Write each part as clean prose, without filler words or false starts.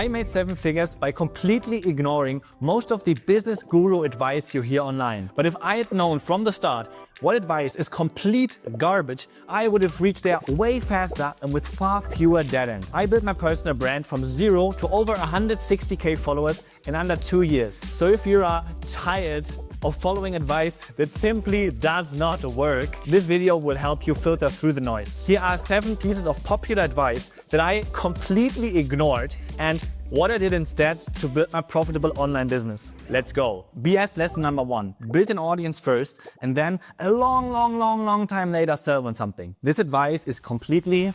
I made 7 figures by completely ignoring most of the business guru advice you hear online. But if I had known from the start what advice is complete garbage, I would have reached there way faster and with far fewer dead ends. I built my personal brand from 0 to over 160k followers in under 2 years. So if you are tired of following advice that simply does not work, this video will help you filter through the noise. Here are 7 pieces of popular advice that I completely ignored and what I did instead to build my profitable online business. Let's go. BS lesson number 1. Build an audience first and then a long time later sell on something. This advice is completely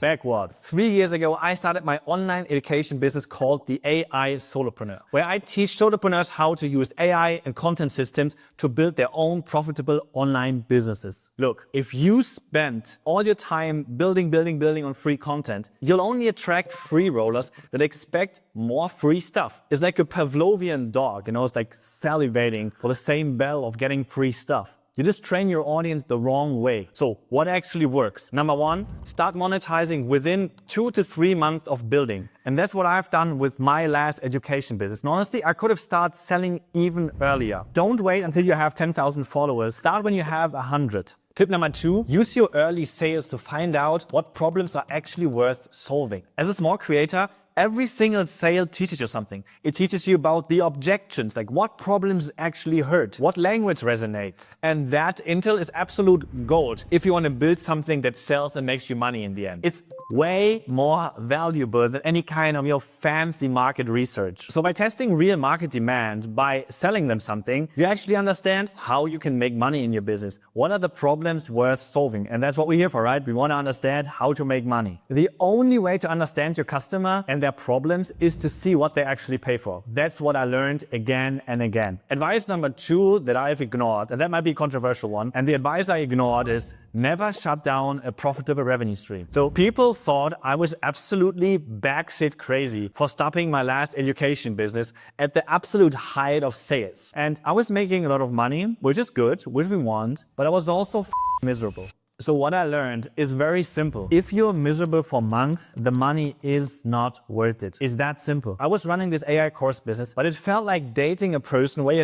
backwards. 3 years ago, I started my online education business called the AI Solopreneur, where I teach solopreneurs how to use AI and content systems to build their own profitable online businesses. Look, if you spend all your time building on free content, you'll only attract free rollers that expect more free stuff. It's like a Pavlovian dog, it's like salivating for the same bell of getting free stuff. You just train your audience the wrong way. So what actually works? Number 1, start monetizing within 2 to 3 months of building. And that's what I've done with my last education business. And honestly, I could have started selling even earlier. Don't wait until you have 10,000 followers. Start when you have 100. Tip number 2, use your early sales to find out what problems are actually worth solving. As a small creator, every single sale teaches you something. It teaches you about the objections, like what problems actually hurt, what language resonates. And that intel is absolute gold if you want to build something that sells and makes you money in the end. It's way more valuable than any kind of fancy market research. So by testing real market demand, by selling them something, you actually understand how you can make money in your business. What are the problems worth solving? And that's what we're here for, right? We want to understand how to make money. The only way to understand your customer and their problems is to see what they actually pay for. That's what I learned again and again. Advice number 2 that I've ignored, and that might be a controversial one, and the advice I ignored is never shut down a profitable revenue stream. So people thought I was absolutely batshit crazy for stopping my last education business at the absolute height of sales. And I was making a lot of money, which is good, which we want, but I was also miserable. So what I learned is very simple. If you're miserable for months, the money is not worth it. It's that simple. I was running this AI course business, but it felt like dating a person where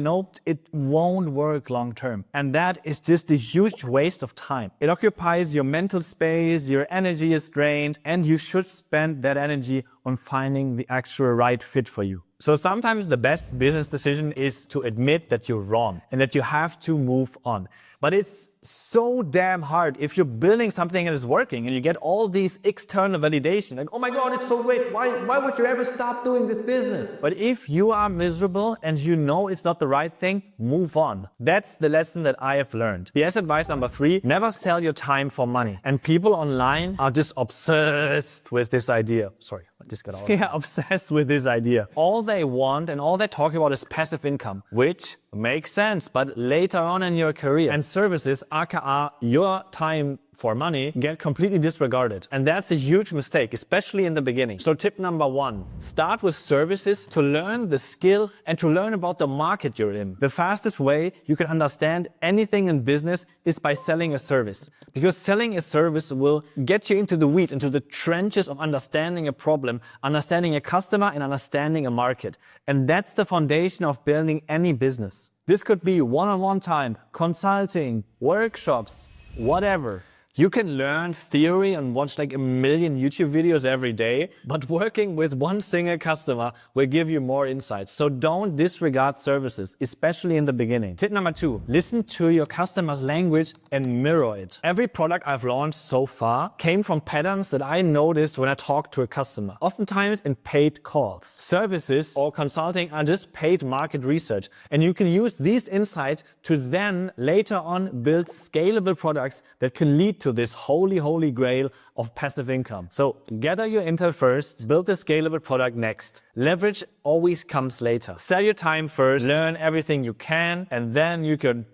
it won't work long term. And that is just a huge waste of time. It occupies your mental space, your energy is drained, and you should spend that energy on finding the actual right fit for you. So sometimes the best business decision is to admit that you're wrong and that you have to move on. But it's so damn hard if you're building something and it's working and you get all these external validation, like, oh my God, it's so great. Why would you ever stop doing this business? But if you are miserable and you know it's not the right thing, move on. That's the lesson that I have learned. BS advice number 3, never sell your time for money. And people online are just obsessed with this idea. Sorry, I just got out. Yeah, obsessed with this idea. All they want and all they talk about is passive income, which makes sense, but later on in your career, and services, aka your time for money, get completely disregarded. And that's a huge mistake, especially in the beginning. So tip number 1, start with services to learn the skill and to learn about the market you're in. The fastest way you can understand anything in business is by selling a service. Because selling a service will get you into the weeds, into the trenches of understanding a problem, understanding a customer and understanding a market. And that's the foundation of building any business. This could be one-on-one time, consulting, workshops, whatever. You can learn theory and watch like 1 million YouTube videos every day, but working with one single customer will give you more insights. So don't disregard services, especially in the beginning. Tip number 2, listen to your customer's language and mirror it. Every product I've launched so far came from patterns that I noticed when I talked to a customer, oftentimes in paid calls. Services or consulting are just paid market research, and you can use these insights to then later on build scalable products that can lead to this holy grail of passive income. So gather your intel first, build the scalable product next. Leverage always comes later. Sell your time first, learn everything you can, and then you can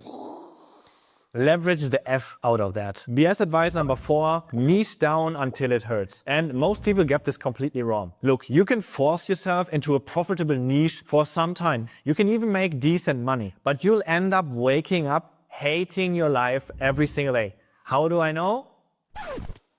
leverage the F out of that. BS advice number 4, niche down until it hurts. And most people get this completely wrong. Look, you can force yourself into a profitable niche for some time. You can even make decent money, but you'll end up waking up hating your life every single day. How do I know?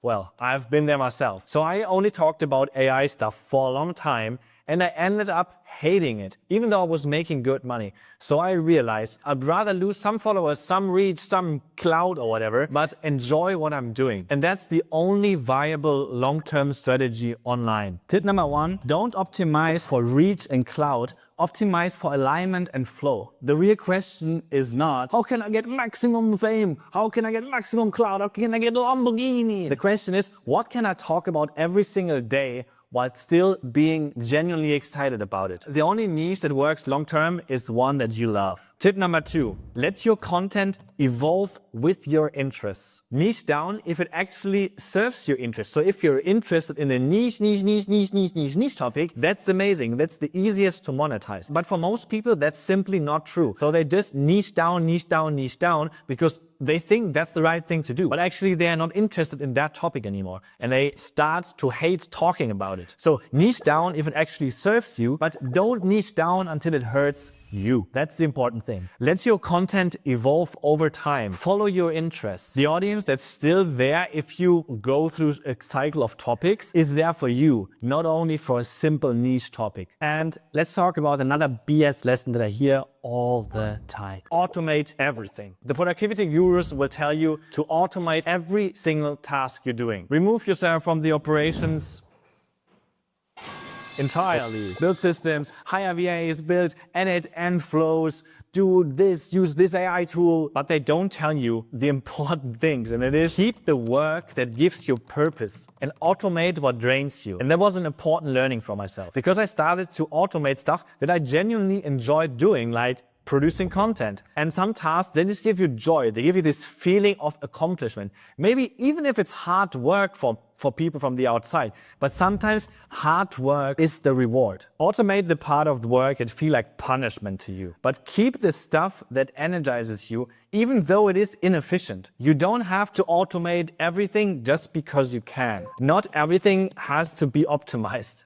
Well, I've been there myself. So I only talked about AI stuff for a long time, and I ended up hating it, even though I was making good money. So I realized I'd rather lose some followers, some reach, some clout or whatever, but enjoy what I'm doing. And that's the only viable long-term strategy online. Tip number 1, don't optimize for reach and clout. Optimize for alignment and flow. The real question is not, how can I get maximum fame? How can I get maximum clout? How can I get a Lamborghini? The question is, what can I talk about every single day while still being genuinely excited about it? The only niche that works long-term is one that you love. Tip number 2, let your content evolve with your interests. Niche down if it actually serves your interest. So if you're interested in a niche topic, that's amazing. That's the easiest to monetize. But for most people, that's simply not true. So they just niche down because they think that's the right thing to do. But actually, they are not interested in that topic anymore. And they start to hate talking about it. So niche down if it actually serves you, but don't niche down until it hurts you. That's the important thing. Let your content evolve over time. Follow your interests. The audience that's still there if you go through a cycle of topics is there for you, not only for a simple niche topic. And let's talk about another BS lesson that I hear all the time. Automate everything. The productivity gurus will tell you to automate every single task you're doing. Remove yourself from the operations entirely. Build systems, hire VAs, build end-to-end flows, do this, use this AI tool. But they don't tell you the important things, and it is keep the work that gives you purpose and automate what drains you. And that was an important learning for myself because I started to automate stuff that I genuinely enjoyed doing, like producing content. And some tasks, they just give you joy. They give you this feeling of accomplishment. Maybe even if it's hard work for people from the outside, but sometimes hard work is the reward. Automate the part of the work that feel like punishment to you, but keep the stuff that energizes you, even though it is inefficient. You don't have to automate everything just because you can. Not everything has to be optimized.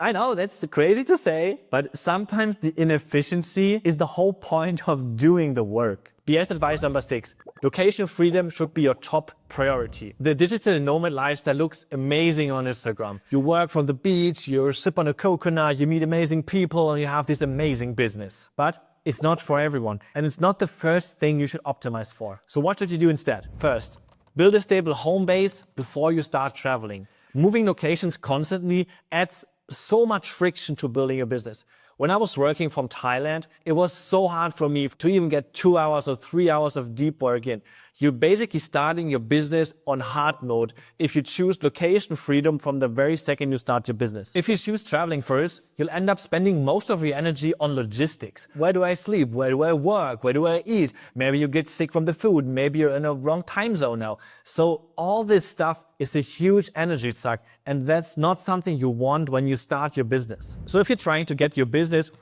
I know that's crazy to say, but sometimes the inefficiency is the whole point of doing the work. BS advice number 6. Location freedom should be your top priority. The digital nomad lifestyle looks amazing on Instagram. You work from the beach, you sip on a coconut, you meet amazing people, and you have this amazing business. But it's not for everyone. And it's not the first thing you should optimize for. So what should you do instead? First, build a stable home base before you start traveling. Moving locations constantly adds so much friction to building a business. When I was working from Thailand, it was so hard for me to even get 2 hours or 3 hours of deep work in. You're basically starting your business on hard mode if you choose location freedom from the very second you start your business. If you choose traveling first, you'll end up spending most of your energy on logistics. Where do I sleep? Where do I work? Where do I eat? Maybe you get sick from the food. Maybe you're in a wrong time zone now. So all this stuff is a huge energy suck, and that's not something you want when you start your business. So if you're trying to get your business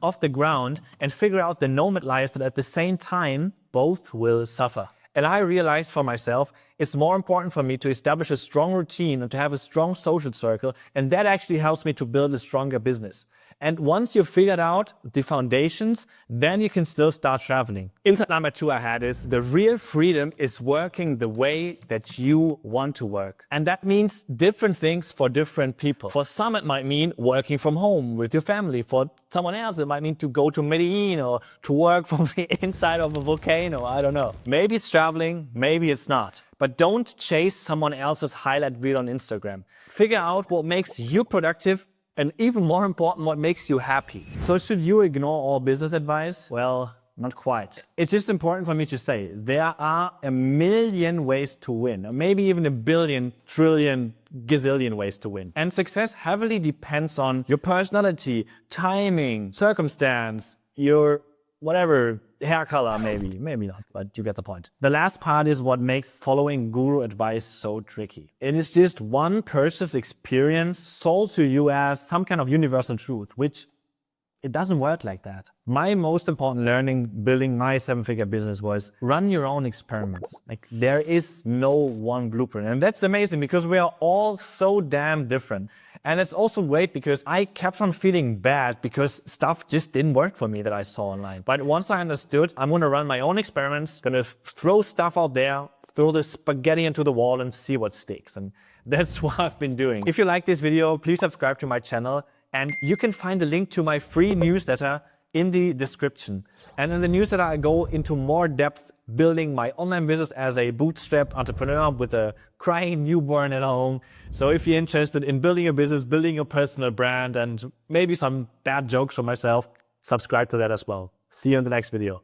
off the ground and figure out the nomad lifestyle at the same time, both will suffer. And I realized for myself, it's more important for me to establish a strong routine and to have a strong social circle. And that actually helps me to build a stronger business. And once you've figured out the foundations, then you can still start traveling. Insight number 2 I had is the real freedom is working the way that you want to work. And that means different things for different people. For some, it might mean working from home with your family. For someone else, it might mean to go to Medellin or to work from the inside of a volcano. I don't know. Maybe it's traveling, maybe it's not. But don't chase someone else's highlight reel on Instagram. Figure out what makes you productive, and even more important, what makes you happy. So should you ignore all business advice? Well, not quite. It's just important for me to say, there are a million ways to win, or maybe even a billion, trillion, gazillion ways to win. And success heavily depends on your personality, timing, circumstance, your whatever, hair color maybe not, but you get the point. The last part is what makes following guru advice so tricky. It is just one person's experience sold to you as some kind of universal truth, which it doesn't work like that. My most important learning building my 7-figure business was run your own experiments. Like there is no one blueprint. And that's amazing because we are all so damn different. And it's also great because I kept on feeling bad because stuff just didn't work for me that I saw online. But once I understood, I'm going to run my own experiments, going to throw stuff out there, throw this spaghetti into the wall and see what sticks. And that's what I've been doing. If you like this video, please subscribe to my channel, and you can find the link to my free newsletter in the description. And in the newsletter, I go into more depth building my online business as a bootstrapped entrepreneur with a crying newborn at home. So if you're interested in building a business, building your personal brand, and maybe some bad jokes for myself, subscribe to that as well. See you in the next video.